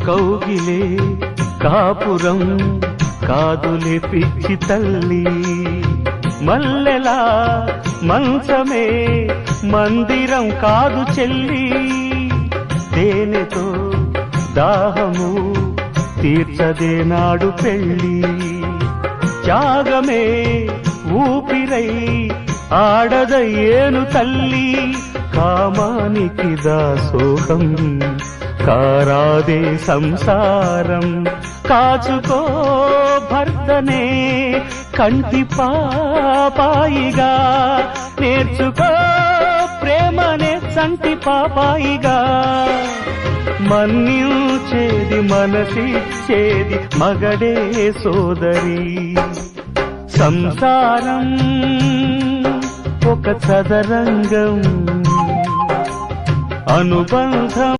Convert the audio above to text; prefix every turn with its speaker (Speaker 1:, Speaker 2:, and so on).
Speaker 1: కౌగిలే కాపురం కాదులే పిచ్చి తల్లి, మల్లెలా మంచమే మందిరం కాదు చెల్లి, తేనెతో దాహము తీర్చదే నాడు పెళ్ళి, త్యాగమే ఊపిరై ఆడదయ్యేను తల్లి, కామానికి దాసోహం కారాదే సంసారం, కాచుకో భర్తనే కంటి పాపాయిగా, నేర్చుకో ప్రేమనే సంటి పాపాయిగా, మన్నించేది మనసిచ్చేది మగడే సోదరి, సంసారం ఒక చదరంగం అనుబంధం